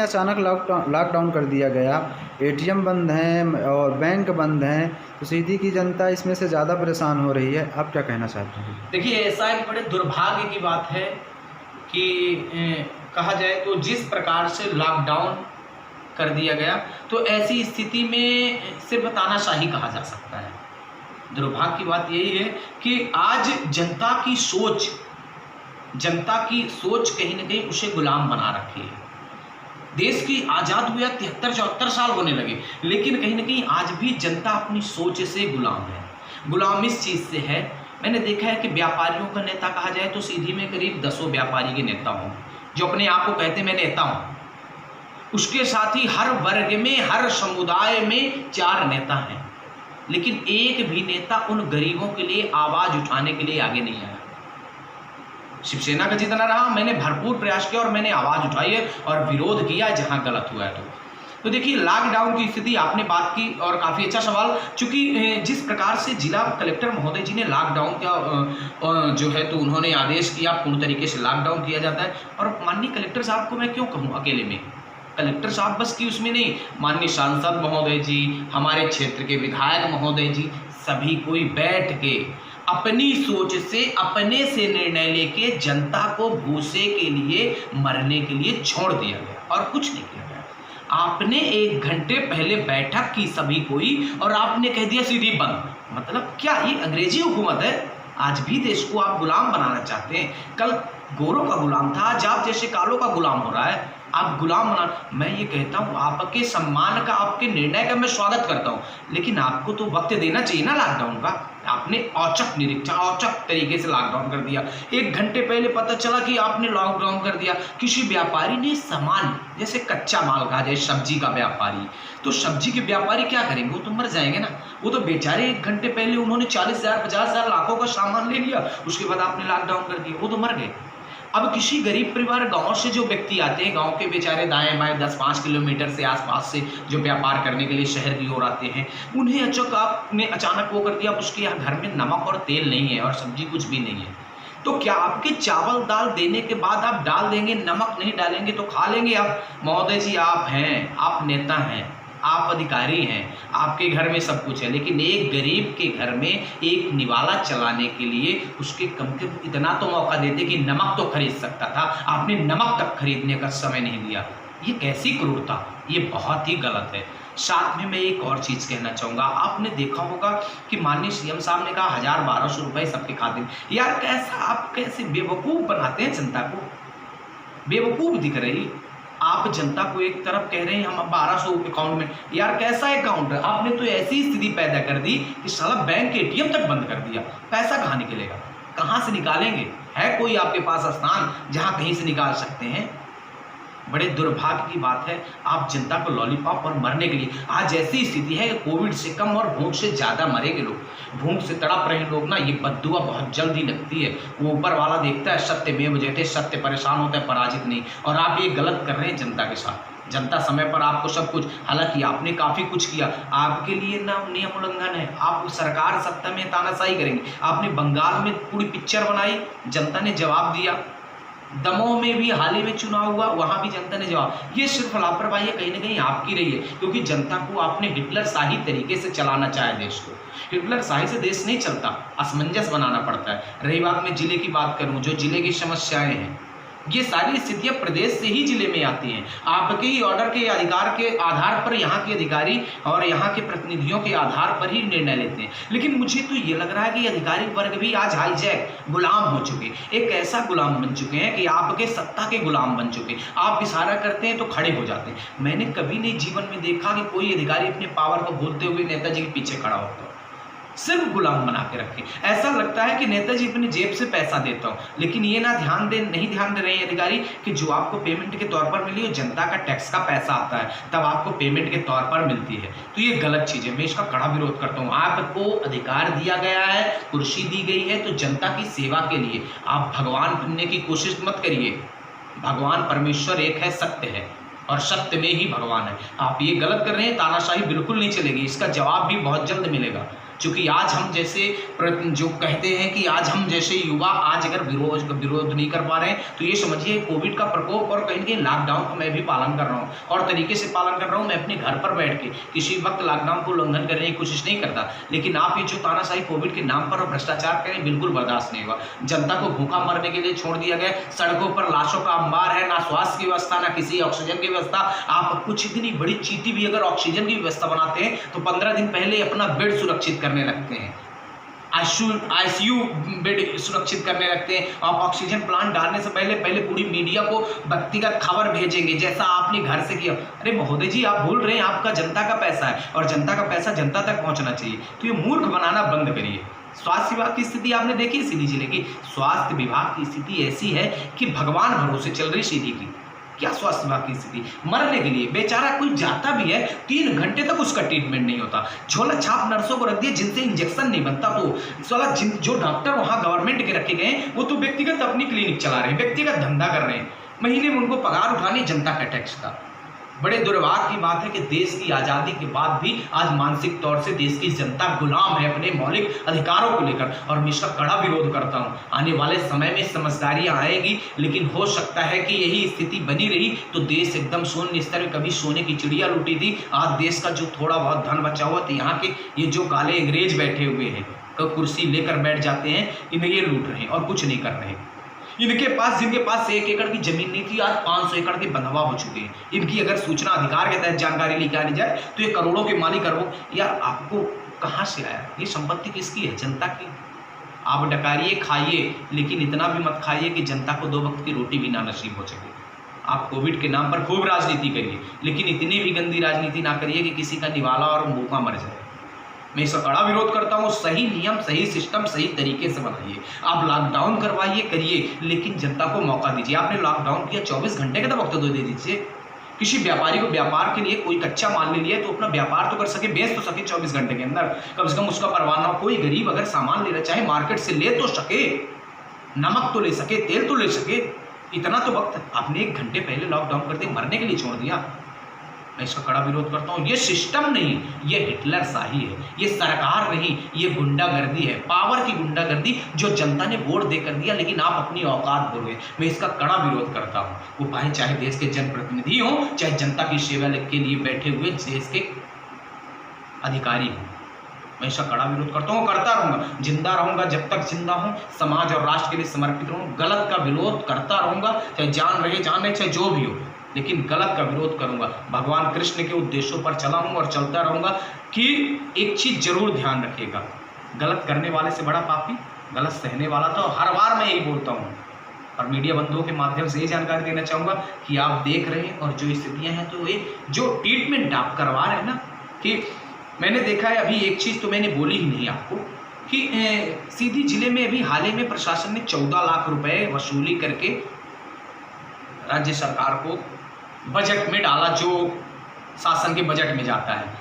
में अचानक लॉकडाउन कर दिया गया, एटीएम बंद हैं और बैंक बंद हैं, तो सीधी की जनता इसमें से ज़्यादा परेशान हो रही है। आप क्या कहना चाहते हैं? देखिए, ऐसा एक बड़े दुर्भाग्य की बात है कि कहा जाए तो जिस प्रकार से लॉकडाउन कर दिया गया, तो ऐसी स्थिति में सिर्फ तानाशाही कहा जा सकता है। दुर्भाग्य की बात यही है कि आज जनता की सोच कहीं ना कहीं उसे गुलाम बना रखी है। देश की आज़ाद हुआ 73-74 साल होने लगे, लेकिन कहीं ना कहीं आज भी जनता अपनी सोच से गुलाम है। गुलाम इस चीज़ से है, मैंने देखा है कि व्यापारियों का नेता कहा जाए तो सीधी में करीब 10 व्यापारी के नेता हों जो अपने आप को कहते मैं नेता हूँ। उसके साथ ही हर वर्ग में, हर समुदाय में 4 नेता हैं, लेकिन एक भी नेता उन गरीबों के लिए आवाज़ उठाने के लिए आगे नहीं आया। शिवसेना का जितना रहा, मैंने भरपूर प्रयास किया और मैंने आवाज़ उठाई है और विरोध किया जहां गलत हुआ है। तो देखिए, लॉकडाउन की स्थिति आपने बात की और काफ़ी अच्छा सवाल, चूँकि जिस प्रकार से जिला कलेक्टर महोदय जी ने लॉकडाउन का जो है तो उन्होंने आदेश किया, पूर्ण तरीके से लॉकडाउन किया जाता है। और माननीय कलेक्टर साहब को मैं क्यों कहूँ अकेले में, कलेक्टर साहब बस की उसमें नहीं, माननीय सांसद महोदय जी, हमारे क्षेत्र के विधायक महोदय जी, सभी कोई बैठ के अपनी सोच से, अपने से निर्णय लेके जनता को भूसे के लिए, मरने के लिए छोड़ दिया गया और कुछ नहीं किया गया। आपने 1 घंटे पहले बैठक की सभी कोई और आपने कह दिया सीधी बंद। मतलब क्या ये अंग्रेजी हुकूमत है? आज भी देश को आप गुलाम बनाना चाहते हैं। कल गोरों का गुलाम था, आज आप जैसे कालों का गुलाम हो रहा है। आप गुलाम बना, मैं ये कहता हूँ आपके सम्मान का, आपके निर्णय का मैं स्वागत करता हूँ, लेकिन आपको तो वक्त देना चाहिए ना लॉकडाउन का। आपने औचक निरीक्षण, औचक तरीके से लॉकडाउन कर दिया। 1 घंटे पहले पता चला कि आपने लॉकडाउन कर दिया। किसी व्यापारी ने सामान, जैसे कच्चा माल कहा जाए, सब्जी का व्यापारी, तो सब्जी के व्यापारी क्या करेंगे? वो तो मर जाएंगे ना। वो तो बेचारे 1 घंटे पहले उन्होंने 40,000, 50,000, लाखों का सामान ले लिया, उसके बाद आपने लॉकडाउन कर दिया, वो तो मर गए। अब किसी गरीब परिवार, गांव से जो व्यक्ति आते हैं, गांव के बेचारे दाएं बाएं 10-5 किलोमीटर से आसपास से जो व्यापार करने के लिए शहर की ओर आते हैं, उन्हें आपने अचानक वो कर दिया, उसके यहाँ घर में नमक और तेल नहीं है और सब्जी कुछ भी नहीं है। तो क्या आपके चावल दाल देने के बाद आप डाल देंगे, नमक नहीं डालेंगे तो खा लेंगे आप? महोदय जी, आप हैं, आप नेता हैं, आप अधिकारी हैं, आपके घर में सब कुछ है, लेकिन एक गरीब के घर में एक निवाला चलाने के लिए उसके कम से कम इतना तो मौका देते कि नमक तो खरीद सकता था। आपने नमक तक खरीदने का समय नहीं दिया। ये कैसी क्रूरता, ये बहुत ही गलत है। साथ में मैं एक और चीज़ कहना चाहूँगा, आपने देखा होगा कि माननीय सीएम साहब ने कहा 1000-1200 रुपये सबके खाते में। यार कैसा, आप कैसे बेवकूफ़ बनाते हैं जनता को, बेवकूफ़ दिख रही। आप जनता को एक तरफ कह रहे हैं हम 1200 अकाउंट में, यार कैसा अकाउंट है? आपने तो ऐसी स्थिति पैदा कर दी कि साला बैंक के एटीएम तक बंद कर दिया। पैसा कहाँ निकलेगा, कहाँ से निकालेंगे? है कोई आपके पास स्थान जहाँ कहीं से निकाल सकते हैं? बड़े दुर्भाग्य की बात है, आप जनता को लॉलीपॉप और मरने के लिए, आज ऐसी स्थिति है कोविड से कम और भूख से ज़्यादा मरेंगे लोग। भूख से तड़प रहे लोग ना, ये बद्दुआ बहुत जल्दी लगती है। वो ऊपर वाला देखता है सत्यमेव जयते, सत्य परेशान होता है, पराजित नहीं। और आप ये गलत कर रहे हैं जनता के साथ। जनता समय पर आपको सब कुछ, हालांकि आपने काफ़ी कुछ किया, आपके लिए ना नियम उल्लंघन है, आप सरकार सत्ता में तानाशाही करेंगे। आपने बंगाल में पूरी पिक्चर बनाई, जनता ने जवाब दिया। दमोह में भी हाल ही में चुनाव हुआ, वहाँ भी जनता ने जवाब। ये सिर्फ लापरवाही कहीं ना कहीं आपकी रही है, क्योंकि जनता को आपने हिटलर शाही तरीके से चलाना चाहे देश को। हिटलर शाही से देश नहीं चलता, असमंजस बनाना पड़ता है। रही बात, मैं जिले की बात करूँ, जो जिले की समस्याएं हैं, ये सारी स्थितियां प्रदेश से ही जिले में आती हैं। आपके ही ऑर्डर के अधिकार के आधार पर यहाँ के अधिकारी और यहाँ के प्रतिनिधियों के आधार पर ही निर्णय लेते हैं। लेकिन मुझे तो ये लग रहा है कि अधिकारी वर्ग भी आज हाईजैक गुलाम हो चुके, एक ऐसा गुलाम बन चुके हैं कि आपके सत्ता के गुलाम बन चुके। आप इशारा करते हैं तो खड़े हो जाते हैं। मैंने कभी नहीं जीवन में देखा कि कोई अधिकारी अपने पावर को भूलते हुए नेताजी के पीछे खड़ा होता, सिर्फ गुलाम बना के रखे। ऐसा लगता है कि नेताजी अपनी जेब से पैसा देता हूँ, लेकिन ये नहीं ध्यान दे रहे हैं अधिकारी कि जो आपको पेमेंट के तौर पर मिली, जनता का टैक्स का पैसा आता है, तब आपको पेमेंट के तौर पर मिलती है। तो ये गलत चीज़ है, मैं इसका कड़ा विरोध करता हूँ। आपको अधिकार दिया गया है, कुर्सी दी गई है, तो जनता की सेवा के लिए आप भगवान बनने की कोशिश मत करिए। भगवान परमेश्वर एक है, सत्य है, और सत्य में ही भगवान है। आप ये गलत कर रहे हैं, तानाशाही बिल्कुल नहीं चलेगी, इसका जवाब भी बहुत जल्द मिलेगा। क्योंकि आज हम जैसे जो कहते हैं कि आज हम जैसे युवा आज अगर विरोध नहीं कर पा रहे हैं तो ये समझिए कोविड का प्रकोप और कहीं ना कहीं लॉकडाउन का मैं भी पालन कर रहा हूँ और तरीके से पालन कर रहा हूँ। मैं अपने घर पर बैठ के किसी वक्त लॉकडाउन को उल्लंघन करने की कोशिश नहीं करता, लेकिन आप ये जो तानाशाही कोविड के नाम पर और भ्रष्टाचार करें बिल्कुल बर्दाश्त नहीं हुआ। जनता को भूखा मरने के लिए छोड़ दिया गया, सड़कों पर लाशों का अंबार है, ना स्वास्थ्य की व्यवस्था ना किसी ऑक्सीजन की व्यवस्था। आप कुछ इतनी बड़ी चीटी भी अगर ऑक्सीजन की व्यवस्था बनाते हैं तो 15 दिन पहले अपना बेड सुरक्षित करने लगते हैं, आईसीयू बेड सुरक्षित करने लगते हैं। आप ऑक्सीजन प्लांट डालने से पहले पूरी मीडिया को व्यक्तिगत खबर भेजेंगे जैसा आपने घर से किया। अरे महोदय जी, आप भूल रहे हैं आपका जनता का पैसा है और जनता का पैसा जनता तक पहुंचना चाहिए, तो ये मूर्ख बनाना बंद करिए। स्वास्थ्य विभाग की स्थिति आपने देखी सीधी जिले की, स्वास्थ्य विभाग की स्थिति ऐसी है कि भगवान भरोसे चल रही सीधी की। क्या स्वास्थ्य विभाग की स्थिति, मरने के लिए बेचारा कोई जाता भी है 3 घंटे तक उसका ट्रीटमेंट नहीं होता। झोला छाप नर्सों को रख दिए जिनसे इंजेक्शन नहीं बनता, तो साला जो डॉक्टर वहां गवर्नमेंट के रखे गए वो तो व्यक्तिगत अपनी क्लिनिक चला रहे हैं, व्यक्तिगत धंधा कर रहे हैं, महीने में उनको पगार उठानी जनता का टैक्स का। बड़े दुर्भाग्य की बात है कि देश की आज़ादी के बाद भी आज मानसिक तौर से देश की जनता गुलाम है अपने मौलिक अधिकारों को लेकर, और मैं इसका कड़ा विरोध करता हूं। आने वाले समय में समझदारियां आएगी, लेकिन हो सकता है कि यही स्थिति बनी रही तो देश एकदम शून्य स्तर में, कभी सोने की चिड़िया लूटी थी, आज देश का जो थोड़ा बहुत धन बचा हुआ था, यहाँ के ये जो काले अंग्रेज बैठे हुए हैं कुर्सी लेकर बैठ जाते हैं, इन्हें ये लूट रहे हैं और कुछ नहीं कर रहे। इनके पास जिनके पास 1 एकड़ की जमीन नहीं थी आज 500 एकड़ के बंधवा हो चुके हैं। इनकी अगर सूचना अधिकार के तहत जानकारी निकाली जाए तो ये करोड़ों के मालिक करोड़। यार आपको कहाँ से आया ये संपत्ति, किसकी है? जनता की। आप डकारिए खाइए, लेकिन इतना भी मत खाइए कि जनता को 2 वक्त की रोटी भी ना नसीब हो सके। आप कोविड के नाम पर खूब राजनीति करिए, लेकिन इतनी भी गंदी राजनीति ना करिए कि किसी का निवाला और भूखा मर जाए। मैं इसका कड़ा विरोध करता हूँ। सही नियम, सही सिस्टम, सही तरीके से बनाइए। आप लॉकडाउन करवाइए, करिए, लेकिन जनता को मौका दीजिए। आपने लॉकडाउन किया 24 घंटे का तो वक्त तो दे दीजिए। किसी व्यापारी को व्यापार के लिए कोई कच्चा माल ले लिया तो अपना व्यापार तो कर सके, बेच तो सके 24 घंटे के अंदर, कम से कम उसका परवाह ना हो। कोई गरीब अगर सामान लेना चाहे मार्केट से ले तो सके, नमक तो ले सके, तेल तो ले सके। इतना तो वक्त आपने 1 घंटे पहले लॉकडाउन करते मरने के लिए छोड़ दिया। मैं इसका कड़ा विरोध करता हूँ। ये सिस्टम नहीं, ये हिटलर शाही है, ये सरकार नहीं, ये गुंडागर्दी है, पावर की गुंडागर्दी जो जनता ने वोट देकर दिया, लेकिन आप अपनी औकात भूल गए। मैं इसका कड़ा विरोध करता हूँ। वो चाहे देश के जनप्रतिनिधि हों, चाहे जनता की सेवा के लिए बैठे हुए देश के अधिकारी हों, मैं इसका कड़ा विरोध करता हूँ, करता रहूँगा, जिंदा रहूँगा जब तक जिंदा हूँ, समाज और राष्ट्र के लिए समर्पित रहूँ। गलत का विरोध करता रहूँगा, चाहे जान रहे जान रहे, चाहे जो भी हो, लेकिन गलत का विरोध करूंगा। भगवान कृष्ण के उद्देश्यों पर चला हूं और चलता रहूंगा। कि एक चीज़ जरूर ध्यान रखिएगा, गलत करने वाले से बड़ा पापी गलत सहने वाला। तो हर बार मैं यही बोलता हूं और मीडिया बंधुओं के माध्यम से ये जानकारी देना चाहूँगा कि आप देख रहे हैं और जो स्थितियाँ हैं, तो ये जो ट्रीटमेंट आप करवा रहे हैं ना, कि मैंने देखा है, अभी एक चीज़ तो मैंने बोली ही नहीं आपको कि सीधी जिले में अभी हाल ही में प्रशासन ने 14 लाख रुपए वसूली करके राज्य सरकार को बजट में डाला, जो शासन के बजट में जाता है।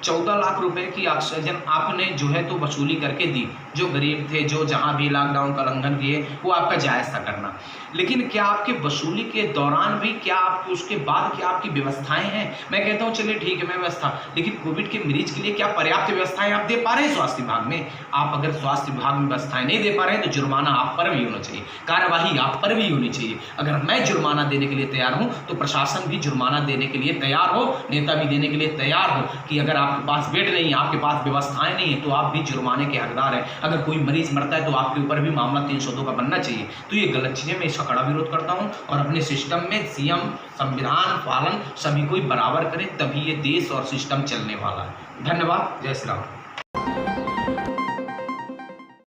14 लाख रुपए की ऑक्सीजन आपने जो है तो वसूली करके दी। जो गरीब थे, जो जहाँ भी लॉकडाउन का उल्लंघन किए, वो आपका जायज़ था करना। लेकिन क्या आपके वसूली के दौरान भी, क्या आपकी उसके बाद क्या आपकी व्यवस्थाएं हैं? मैं कहता हूँ चलिए ठीक है मैं व्यवस्था, लेकिन कोविड के मरीज के लिए क्या पर्याप्त व्यवस्थाएं आप दे पा रहे हैं स्वास्थ्य विभाग में? आप अगर स्वास्थ्य विभाग में व्यवस्थाएं नहीं दे पा रहे हैं तो जुर्माना आप पर भी होना चाहिए, कार्यवाही आप पर भी होनी चाहिए। अगर मैं जुर्माना देने के लिए तैयार हूँ तो प्रशासन भी जुर्माना देने के लिए तैयार हो, नेता भी देने के लिए तैयार हो कि अगर आपके पास बेड नहीं है, आपके पास व्यवस्थाएं नहीं है, तो आप भी जुर्माने के हकदार हैं। अगर कोई मरीज मरता है तो आपके ऊपर भी मामला 302 का बनना चाहिए। तो ये गलत चीज़ें, मैं इसका कड़ा विरोध करता हूँ। और अपने सिस्टम में सीएम, संविधान पालन सभी कोई बराबर करे, तभी ये देश और सिस्टम चलने वाला है। धन्यवाद। जय श्री राम।